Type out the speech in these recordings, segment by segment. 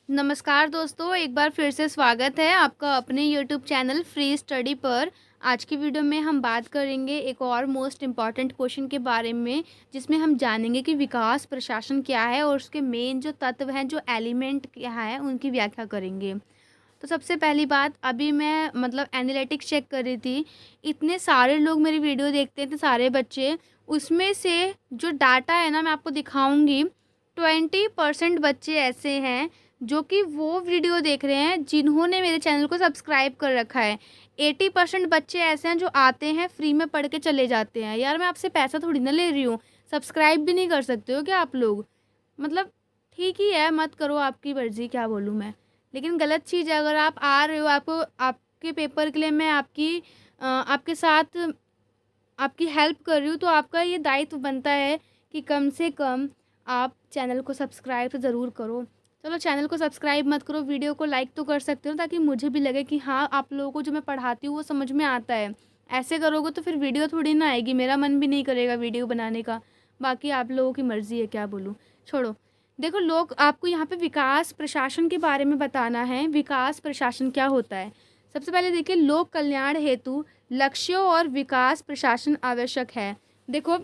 नमस्कार दोस्तों, एक बार फिर से स्वागत है आपका अपने यूट्यूब चैनल फ्री स्टडी पर। आज की वीडियो में हम बात करेंगे एक और मोस्ट इम्पॉर्टेंट क्वेश्चन के बारे में, जिसमें हम जानेंगे कि विकास प्रशासन क्या है और उसके मेन जो तत्व हैं, जो एलिमेंट क्या है, उनकी व्याख्या करेंगे। तो सबसे पहली बात, अभी मैं एनालिटिक्स चेक कर रही थी। इतने सारे लोग मेरी वीडियो देखते थे, सारे बच्चे। उसमें से जो डाटा है ना, मैं आपको दिखाऊंगी। 20% बच्चे ऐसे हैं जो कि वो वीडियो देख रहे हैं जिन्होंने मेरे चैनल को सब्सक्राइब कर रखा है। 80% बच्चे ऐसे हैं जो आते हैं, फ्री में पढ़ के चले जाते हैं। यार, मैं आपसे पैसा थोड़ी ना ले रही हूँ, सब्सक्राइब भी नहीं कर सकते हो क्या आप लोग? ठीक ही है, मत करो, आपकी मर्ज़ी, क्या बोलूँ मैं। लेकिन गलत चीज़ है। अगर आप आ रहे हो, आपको आपके पेपर के लिए मैं आपके साथ आपकी हेल्प कर रही हूँ, तो आपका ये दायित्व बनता है कि कम से कम आप चैनल को सब्सक्राइब तो ज़रूर करो। चलो, चैनल को सब्सक्राइब मत करो, वीडियो को लाइक तो कर सकते हो, ताकि मुझे भी लगे कि हाँ, आप लोगों को जो मैं पढ़ाती हूँ वो समझ में आता है। ऐसे करोगे तो फिर वीडियो थोड़ी ना आएगी, मेरा मन भी नहीं करेगा वीडियो बनाने का। बाकी आप लोगों की मर्ज़ी है, क्या बोलूँ, छोड़ो। देखो, लोग आपको यहाँ पे विकास प्रशासन के बारे में बताना है। विकास प्रशासन क्या होता है? सबसे पहले देखिए, लोक कल्याण हेतु लक्ष्यों और विकास प्रशासन आवश्यक है। देखो,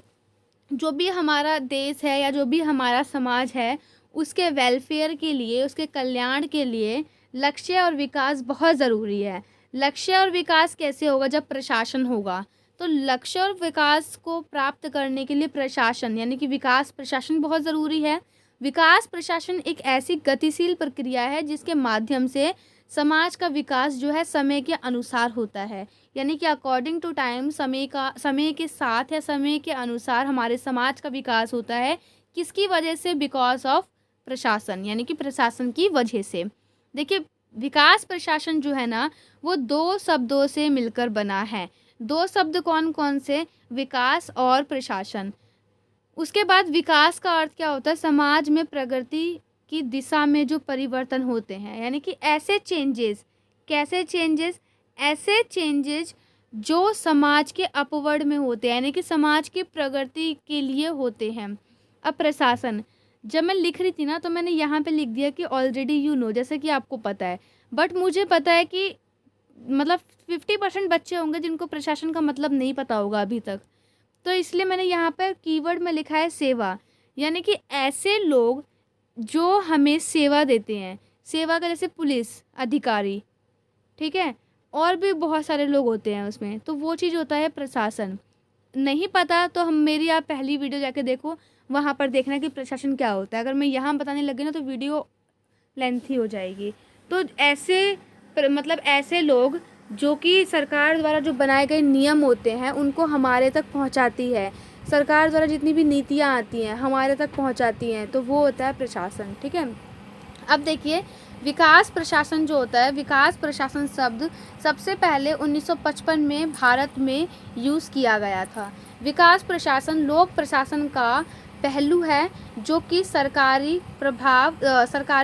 जो भी हमारा देश है या जो भी हमारा समाज है, उसके वेलफेयर के लिए, उसके कल्याण के लिए लक्ष्य और विकास बहुत ज़रूरी है। लक्ष्य और विकास कैसे होगा? जब प्रशासन होगा। तो लक्ष्य और विकास को प्राप्त करने के लिए प्रशासन यानी कि विकास प्रशासन बहुत ज़रूरी है। विकास प्रशासन एक ऐसी गतिशील प्रक्रिया है जिसके माध्यम से समाज का विकास जो है समय के अनुसार होता है। यानी कि अकॉर्डिंग टू टाइम, समय के साथ या समय के अनुसार हमारे समाज का विकास होता है। किसकी वजह से? बिकॉज ऑफ प्रशासन, यानी कि प्रशासन की वजह से। देखिए, विकास प्रशासन जो है ना, वो दो शब्दों से मिलकर बना है। दो शब्द कौन कौन से? विकास और प्रशासन। उसके बाद विकास का अर्थ क्या होता है? समाज में प्रगति की दिशा में जो परिवर्तन होते हैं, यानी कि ऐसे चेंजेस। कैसे चेंजेस? ऐसे चेंजेस जो समाज के अपवर्ड में होते हैं, यानी कि समाज की प्रगति के लिए होते हैं। अब प्रशासन, जब मैं लिख रही थी ना, तो मैंने यहाँ पे लिख दिया कि ऑलरेडी यू नो, जैसे कि आपको पता है। बट मुझे पता है कि 50% बच्चे होंगे जिनको प्रशासन का मतलब नहीं पता होगा अभी तक। तो इसलिए मैंने यहाँ पर कीवर्ड में लिखा है सेवा, यानी कि ऐसे लोग जो हमें सेवा देते हैं। सेवा का जैसे पुलिस अधिकारी, ठीक है, और भी बहुत सारे लोग होते हैं उसमें, तो वो चीज़ होता है प्रशासन। नहीं पता तो मेरी आप पहली वीडियो जाके देखो, वहाँ पर देखना कि प्रशासन क्या होता है। अगर मैं यहाँ बताने लगी ना तो वीडियो लेंथी हो जाएगी। तो ऐसे लोग जो कि सरकार द्वारा जो बनाए गए नियम होते हैं उनको हमारे तक पहुंचाती है। सरकार द्वारा जितनी भी नीतियां आती हैं हमारे तक पहुंचाती हैं, तो वो होता है प्रशासन। ठीक है, अब देखिए, विकास प्रशासन जो होता है, विकास प्रशासन शब्द सबसे पहले 1955 में भारत में यूज़ किया गया था। विकास प्रशासन लोक प्रशासन का पहलू है जो कि सरकारी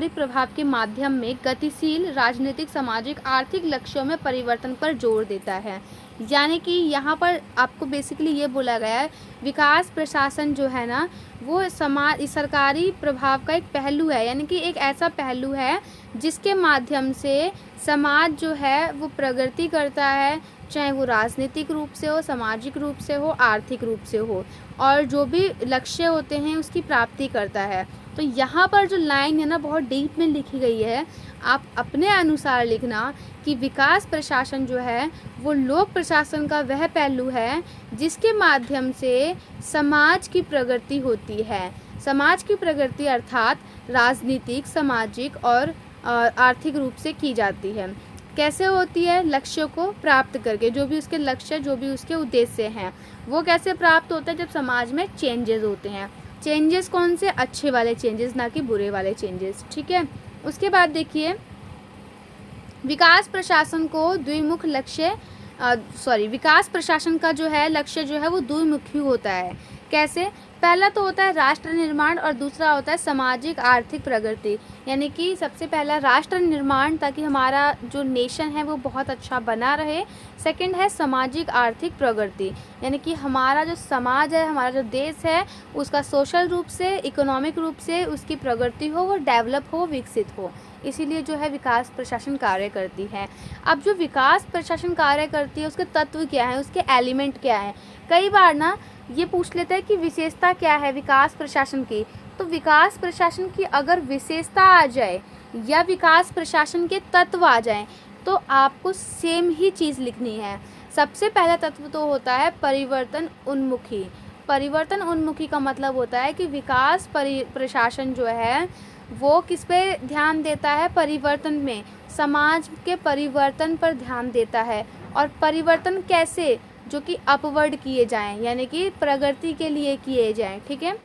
प्रभाव के माध्यम में गतिशील राजनीतिक, सामाजिक, आर्थिक लक्ष्यों में परिवर्तन पर जोर देता है। यानी कि यहाँ पर आपको बेसिकली ये बोला गया है, विकास प्रशासन जो है ना, वो सरकारी प्रभाव का एक पहलू है, यानी कि एक ऐसा पहलू है जिसके माध्यम से समाज जो है वो प्रगति करता है, चाहे वो राजनीतिक रूप से हो, सामाजिक रूप से हो, आर्थिक रूप से हो, और जो भी लक्ष्य होते हैं उसकी प्राप्ति करता है। तो यहाँ पर जो लाइन है ना, बहुत डीप में लिखी गई है, आप अपने अनुसार लिखना कि विकास प्रशासन जो है वो लोक प्रशासन का वह पहलू है जिसके माध्यम से समाज की प्रगति होती है। समाज की प्रगति अर्थात राजनीतिक, सामाजिक और आर्थिक रूप से की जाती है। कैसे होती है? लक्ष्यों को प्राप्त करके। जो भी उसके लक्ष्य, जो भी उसके उद्देश्य हैं, वो कैसे प्राप्त होते हैं? जब समाज में चेंजेस होते हैं। चेंजेस कौन से? अच्छे वाले चेंजेस, ना कि बुरे वाले चेंजेस। ठीक है, उसके बाद देखिए, विकास प्रशासन को द्विमुख लक्ष्य विकास प्रशासन का जो है लक्ष्य जो है वो द्विमुखी होता है। कैसे? पहला तो होता है राष्ट्र निर्माण और दूसरा होता है सामाजिक आर्थिक प्रगति। यानी कि सबसे पहला राष्ट्र निर्माण, ताकि हमारा जो नेशन है वो बहुत अच्छा बना रहे। सेकंड है सामाजिक आर्थिक प्रगति, यानी कि हमारा जो समाज है, हमारा जो देश है, उसका सोशल रूप से, इकोनॉमिक रूप से उसकी प्रगति हो, वो डेवलप हो, विकसित हो। इसीलिए जो है विकास प्रशासन कार्य करती है। अब जो विकास प्रशासन कार्य करती है उसके तत्व क्या हैं, उसके एलिमेंट क्या हैं। कई बार ना ये पूछ लेते हैं कि विशेषता क्या है विकास प्रशासन की। तो विकास प्रशासन की अगर विशेषता आ जाए या विकास प्रशासन के तत्व आ जाएं तो आपको सेम ही चीज़ लिखनी है। सबसे पहला तत्व तो होता है परिवर्तन उन्मुखी। परिवर्तन उन्मुखी का मतलब होता है कि विकास प्रशासन जो है वो किस पे ध्यान देता है, परिवर्तन में, समाज के परिवर्तन पर ध्यान देता है। और परिवर्तन कैसे, जो कि अपवर्ड किए जाएं, यानी कि प्रगति के लिए किए जाएं। ठीक है।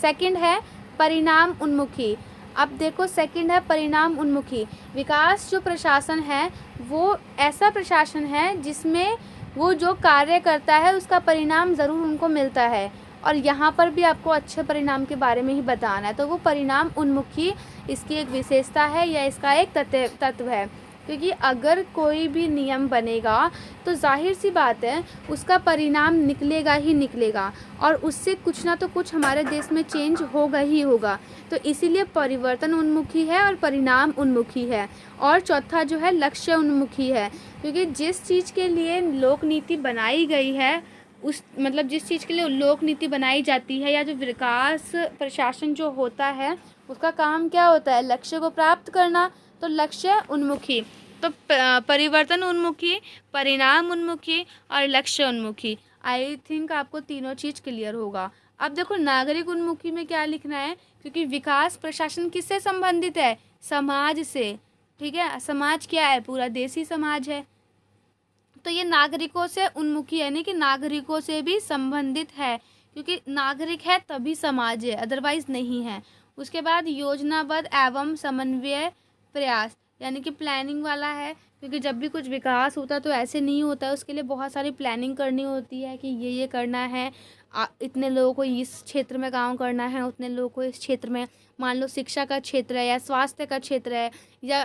सेकंड है परिणाम उन्मुखी। अब देखो सेकंड है परिणाम उन्मुखी। विकास जो प्रशासन है वो ऐसा प्रशासन है जिसमें वो जो कार्य करता है उसका परिणाम ज़रूर उनको मिलता है, और यहाँ पर भी आपको अच्छे परिणाम के बारे में ही बताना है। तो वो परिणाम उन्मुखी इसकी एक विशेषता है या इसका एक तत्व है। क्योंकि अगर कोई भी नियम बनेगा तो जाहिर सी बात है उसका परिणाम निकलेगा ही निकलेगा, और उससे कुछ ना तो कुछ हमारे देश में चेंज होगा ही होगा। तो इसीलिए परिवर्तन उन्मुखी है और परिणाम उन्मुखी है। और चौथा जो है लक्ष्य उन्मुखी है, क्योंकि जिस चीज़ के लिए लोक नीति बनाई गई है उस मतलब जिस चीज़ के लिए लोक नीति बनाई जाती है या जो विकास प्रशासन जो होता है उसका काम क्या होता है, लक्ष्य को प्राप्त करना। तो लक्ष्य उन्मुखी, तो परिवर्तन उन्मुखी, परिणाम उन्मुखी और लक्ष्य उन्मुखी। आई थिंक आपको तीनों चीज़ क्लियर होगा। अब देखो नागरिक उन्मुखी में क्या लिखना है, क्योंकि विकास प्रशासन किससे संबंधित है, समाज से। ठीक है, समाज क्या है, पूरा देशी समाज है। तो ये नागरिकों से उन्मुखी यानी कि नागरिकों से भी संबंधित है, क्योंकि नागरिक है तभी समाज है, अदरवाइज नहीं है। उसके बाद योजनाबद्ध एवं समन्वय प्रयास, यानी कि प्लानिंग वाला है, क्योंकि जब भी कुछ विकास होता है तो ऐसे नहीं होता है, उसके लिए बहुत सारी प्लानिंग करनी होती है कि ये करना है, इतने लोगों को इस क्षेत्र में काम करना है, उतने लोगों को इस क्षेत्र में। मान लो शिक्षा का क्षेत्र है या स्वास्थ्य का क्षेत्र है या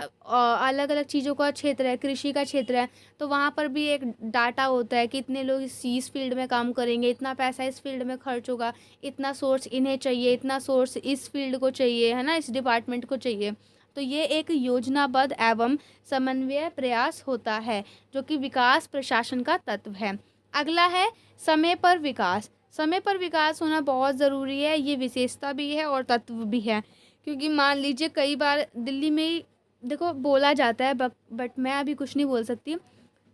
अलग अलग चीज़ों का क्षेत्र है, कृषि का क्षेत्र है, तो वहाँ पर भी एक डाटा होता है कि इतने लोग इस फील्ड में काम करेंगे, इतना पैसा इस फील्ड में खर्च होगा, इतना सोर्स इन्हें चाहिए, इतना सोर्स इस फील्ड को चाहिए, है ना, इस डिपार्टमेंट को चाहिए। तो ये एक योजनाबद्ध एवं समन्वय प्रयास होता है जो कि विकास प्रशासन का तत्व है। अगला है समय पर विकास। समय पर विकास होना बहुत ज़रूरी है, ये विशेषता भी है और तत्व भी है। क्योंकि मान लीजिए कई बार दिल्ली में ही देखो बोला जाता है, बट मैं अभी कुछ नहीं बोल सकती।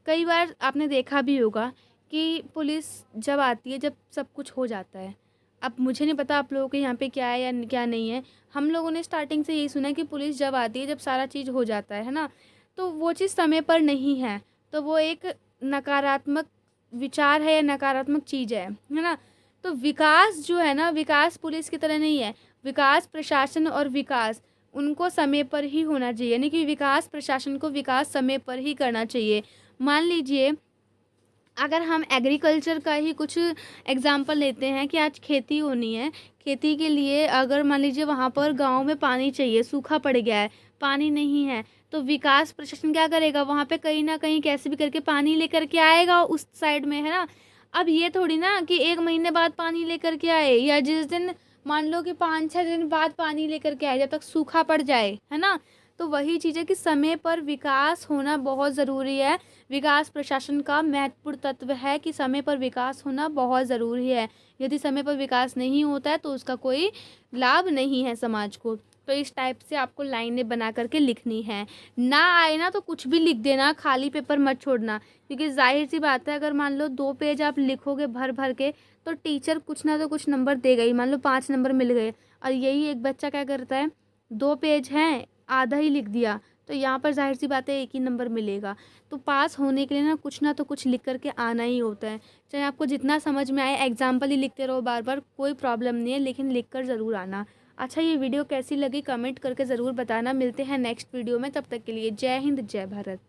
कई बार आपने देखा भी होगा कि पुलिस जब आती है जब सब कुछ हो जाता है। अब मुझे नहीं पता आप लोगों के यहाँ पे क्या है या क्या नहीं है। हम लोगों ने स्टार्टिंग से यही सुना है कि पुलिस जब आती है जब सारा चीज़ हो जाता है ना, तो वो चीज़ समय पर नहीं है, तो वो एक नकारात्मक विचार है या नकारात्मक चीज़ है ना। तो विकास जो है ना, विकास पुलिस की तरह नहीं है। विकास प्रशासन और विकास उनको समय पर ही होना चाहिए, यानी कि विकास प्रशासन को विकास समय पर ही करना चाहिए। मान लीजिए अगर हम एग्रीकल्चर का ही कुछ एग्जांपल लेते हैं कि आज खेती होनी है, खेती के लिए अगर मान लीजिए वहाँ पर गांव में पानी चाहिए, सूखा पड़ गया है, पानी नहीं है, तो विकास प्रशासन क्या करेगा, वहाँ पे कहीं ना कहीं कैसे भी करके पानी लेकर के आएगा उस साइड में, है ना। अब ये थोड़ी ना कि 1 महीने बाद पानी लेकर के आए या जिस दिन मान लो कि 5-6 दिन बाद पानी लेकर के आए, जब तक सूखा पड़ जाए, है ना। तो वही चीज़ है कि समय पर विकास होना बहुत ज़रूरी है। विकास प्रशासन का महत्वपूर्ण तत्व है कि समय पर विकास होना बहुत ज़रूरी है। यदि समय पर विकास नहीं होता है तो उसका कोई लाभ नहीं है समाज को। तो इस टाइप से आपको लाइनें बना करके लिखनी है। ना आए ना तो कुछ भी लिख देना, खाली पेपर मत छोड़ना, क्योंकि जाहिर सी बात है अगर मान लो 2 पेज आप लिखोगे भर भर के तो टीचर कुछ ना तो कुछ नंबर देगा ही। मान लो 5 नंबर मिल गए और यही एक बच्चा क्या करता है, 2 पेज हैं आधा ही लिख दिया, तो यहाँ पर जाहिर सी बात है 1 ही नंबर मिलेगा। तो पास होने के लिए ना तो कुछ लिख करके आना ही होता है। चाहे आपको जितना समझ में आए एग्जाम्पल ही लिखते रहो बार बार, कोई प्रॉब्लम नहीं है, लेकिन लिख कर ज़रूर आना। अच्छा, ये वीडियो कैसी लगी कमेंट करके ज़रूर बताना। मिलते हैं नेक्स्ट वीडियो में, तब तक के लिए जय हिंद जय भारत।